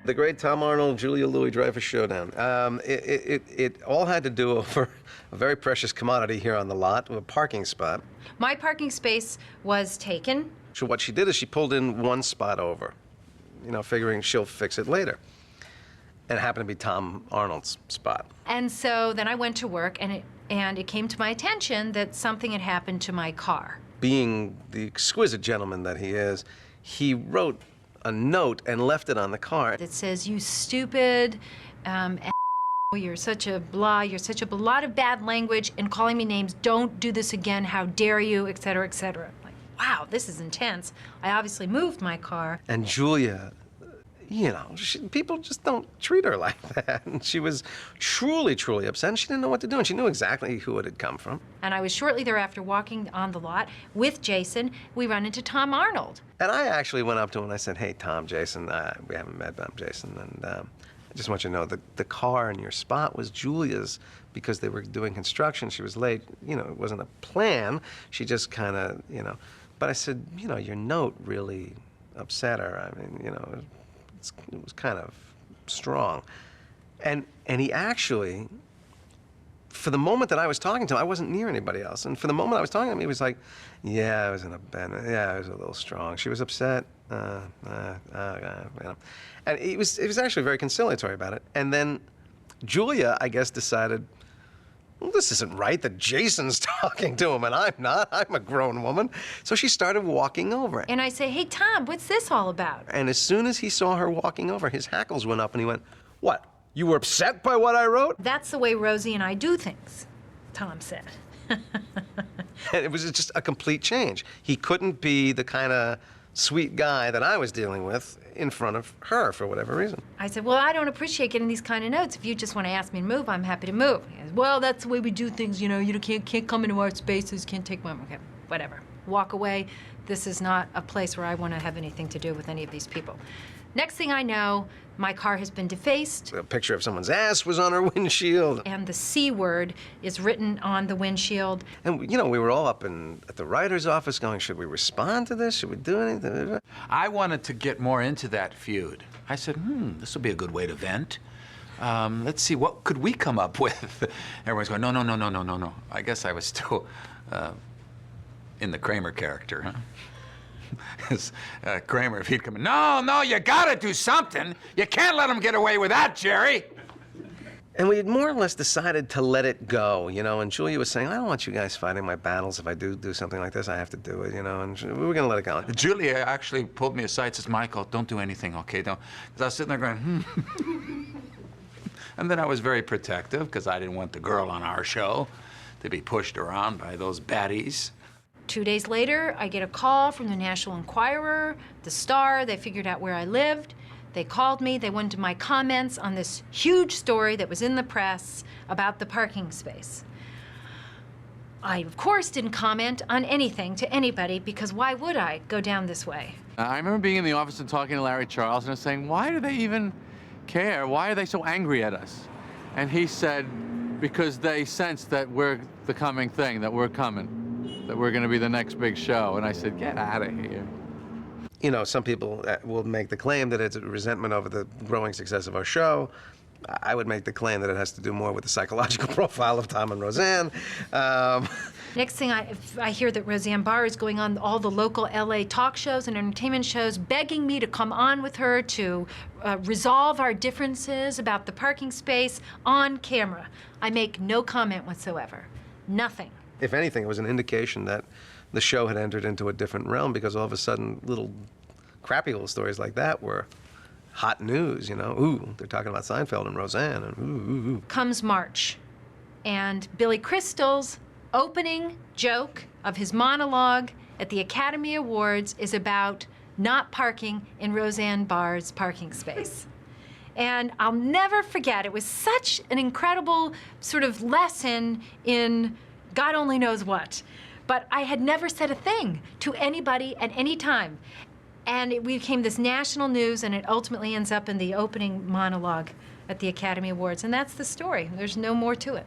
The great Tom Arnold, Julia Louis-Dreyfus showdown. It all had to do over a very precious commodity here on the lot, a parking spot. My parking space was taken. So what she did is she pulled in one spot over, you know, figuring she'll fix it later. And it happened to be Tom Arnold's spot. And so then I went to work, and it came to my attention that something had happened to my car. Being the exquisite gentleman that he is, he wrote a note and left it on the car. It says, "You stupid, you're such a blah, you're such a lot of bad language and calling me names. Don't do this again. How dare you," et cetera, et cetera. Like, wow, this is intense. I obviously moved my car. And Julia, you know, people just don't treat her like that. And she was truly, truly upset, and she didn't know what to do, and she knew exactly who it had come from. And I was shortly thereafter walking on the lot with Jason. We run into Tom Arnold. And I actually went up to him and I said, "Hey, Tom, Jason, we haven't met, but I'm Jason, and I just want you to know the car in your spot was Julia's because they were doing construction. She was late. You know, it wasn't a plan. She just kind of, you know." But I said, "You know, your note really upset her. I mean, you know, it was kind of strong." And he actually, for the moment that I was talking to him, I wasn't near anybody else. And for the moment I was talking to him, he was like, "Yeah, I was in a bed. Yeah, I was a little strong. She was upset." You know. And he was actually very conciliatory about it. And then Julia, I guess, decided, well, this isn't right that Jason's talking to him and I'm not. I'm a grown woman. So she started walking over. And I say, "Hey, Tom, what's this all about?" And as soon as he saw her walking over, his hackles went up and he went, "What? You were upset by what I wrote?" "That's the way Rosie and I do things," Tom said. And it was just a complete change. He couldn't be the kind of sweet guy that I was dealing with in front of her for whatever reason. I said, "Well, I don't appreciate getting these kind of notes. If you just want to ask me to move, I'm happy to move." He goes, "Well, that's the way we do things, you know. You can't come into our spaces, can't take my..." Okay, whatever. Walk away. This is not a place where I want to have anything to do with any of these people. Next thing I know, my car has been defaced. A picture of someone's ass was on her windshield. And the C word is written on the windshield. And, you know, we were all up at the writer's office going, should we respond to this? Should we do anything? I wanted to get more into that feud. I said, this will be a good way to vent. Let's see, what could we come up with? Everyone's going, no. I guess I was still in the Kramer character, huh? Because Kramer, if he'd come in, no, you gotta do something. You can't let him get away with that, Jerry. And we had more or less decided to let it go, you know, and Julia was saying, "I don't want you guys fighting my battles. If I do something like this, I have to do it, you know," and we were gonna let it go. Julia actually pulled me aside and says, "Michael, don't do anything, okay? Don't," because I was sitting there going, And then I was very protective because I didn't want the girl on our show to be pushed around by those baddies. 2 days later, I get a call from the National Enquirer, the Star. They figured out where I lived. They called me. They wanted my comments on this huge story that was in the press about the parking space. I, of course, didn't comment on anything to anybody because why would I go down this way? I remember being in the office and talking to Larry Charles and saying, "Why do they even care? Why are they so angry at us?" And he said, "Because they sense that we're the coming thing, that we're coming. That we're going to be the next big show." And I said, "Get out of here." You know, some people will make the claim that it's a resentment over the growing success of our show. I would make the claim that it has to do more with the psychological profile of Tom and Roseanne. Next thing I hear that Roseanne Barr is going on all the local LA talk shows and entertainment shows, begging me to come on with her to resolve our differences about the parking space on camera. I make no comment whatsoever. Nothing. If anything, it was an indication that the show had entered into a different realm because all of a sudden crappy little stories like that were hot news, you know. Ooh, they're talking about Seinfeld and Roseanne and ooh. Comes March, and Billy Crystal's opening joke of his monologue at the Academy Awards is about not parking in Roseanne Barr's parking space. And I'll never forget, it was such an incredible sort of lesson in God only knows what. But I had never said a thing to anybody at any time. And it became this national news, and it ultimately ends up in the opening monologue at the Academy Awards. And that's the story. There's no more to it.